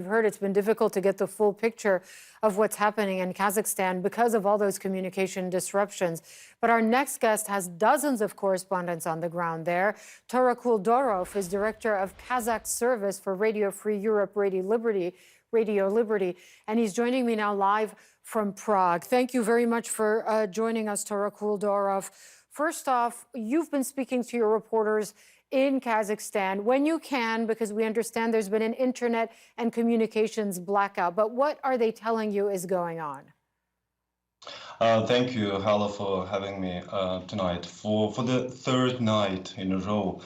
We've heard it's been difficult to get the full picture of what's happening in Kazakhstan because of all those communication disruptions. But our next guest has dozens of correspondents on the ground there. Torokul Doorov is director of Kazakh service for Radio Free Europe, Radio Liberty, and he's joining me now live from Prague. Thank you very much for joining us, Torokul Doorov. First off, you've been speaking to your reporters in Kazakhstan when you can, because we understand there's been an internet and communications blackout. But what are they telling you is going on? Thank you, Hala, for having me tonight. For the third night in a row,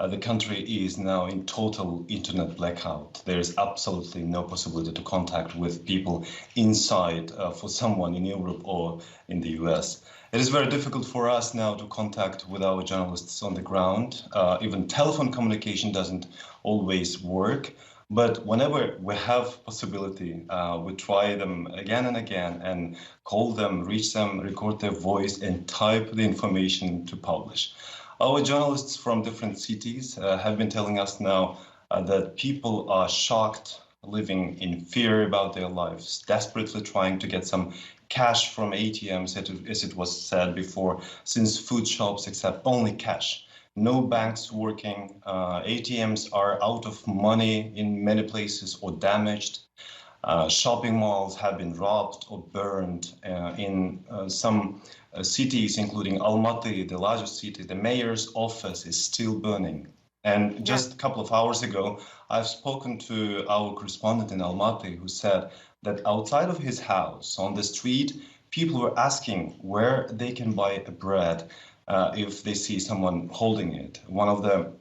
the country is now in total internet blackout. There is absolutely no possibility to contact with people inside for someone in Europe or in the US. It is very difficult for us now to contact with our journalists on the ground. Even telephone communication doesn't always work. But whenever we have possibility, we try them again and again and call them, reach them, record their voice and type the information to publish. Our journalists from different cities have been telling us now that people are shocked, living in fear about their lives, desperately trying to get some cash from ATMs, as it was said before, since food shops accept only cash. No banks working, ATMs are out of money in many places or damaged. Shopping malls have been robbed or burned in some cities, including Almaty, the largest city. The mayor's office is still burning. And just a couple of hours ago, I've spoken to our correspondent in Almaty who said that outside of his house, on the street, people were asking where they can buy a bread if they see someone holding it. One of the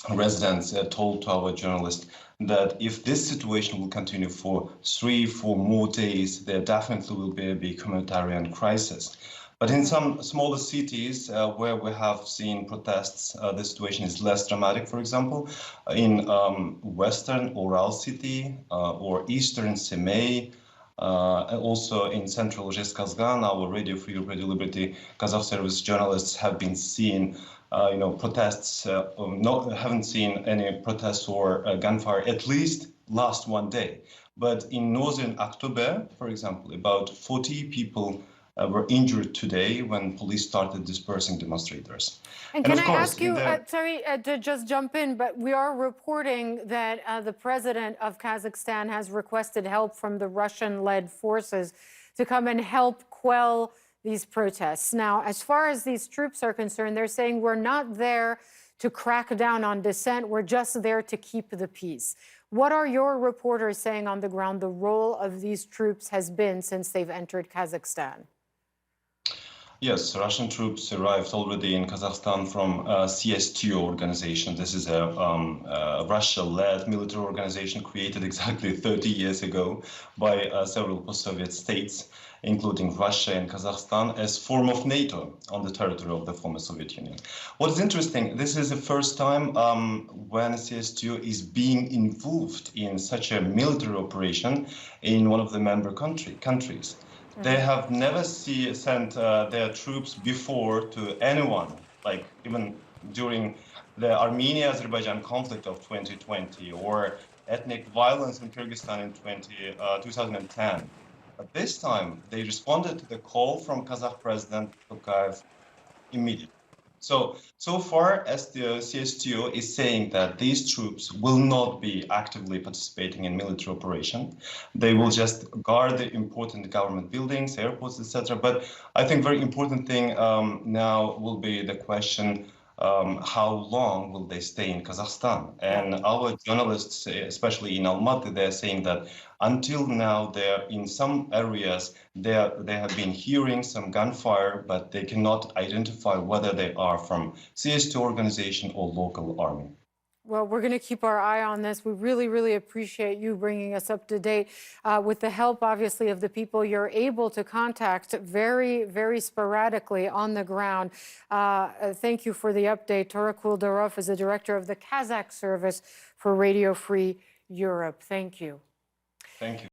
residents told to our journalist that if this situation will continue for 3-4 more days, there definitely will be a big humanitarian crisis. But in some smaller cities where we have seen protests, the situation is less dramatic. For example, in western Ural city or eastern Semey, also in central Zhezkazgan, our Radio Free Europe, Radio Liberty Kazakh service journalists have been seeing protests, haven't seen any protests or gunfire, at least last one day. But in northern Aktobe, for example, about 40 people were injured today when police started dispersing demonstrators. And can I ask you, sorry to just jump in, but we are reporting that the president of Kazakhstan has requested help from the Russian-led forces to come and help quell these protests. Now, as far as these troops are concerned, they're saying we're not there to crack down on dissent, we're just there to keep the peace. What are your reporters saying on the ground the role of these troops has been since they've entered Kazakhstan? Yes, Russian troops arrived already in Kazakhstan from CSTO organization. This is a Russia-led military organization created exactly 30 years ago by several post-Soviet states, including Russia and Kazakhstan, as form of NATO on the territory of the former Soviet Union. What is interesting, this is the first time when CSTO is being involved in such a military operation in one of the member countries. They have never sent their troops before to anyone, like even during the Armenia-Azerbaijan conflict of 2020 or ethnic violence in Kyrgyzstan in 2010. But this time, they responded to the call from Kazakh President Tokayev immediately. So far as the CSTO is saying that these troops will not be actively participating in military operation. They will just guard the important government buildings, airports, etc. But I think very important thing now will be the question, how long will they stay in Kazakhstan? And our journalists, especially in Almaty, they're saying that until now, they're in some areas, they have been hearing some gunfire, but they cannot identify whether they are from CSTO organization or local army. Well, we're going to keep our eye on this. We really, really appreciate you bringing us up to date with the help, obviously, of the people you're able to contact very, very sporadically on the ground. Thank you for the update. Torokul Doorov is the director of the Kazakh service for Radio Free Europe. Thank you. Thank you.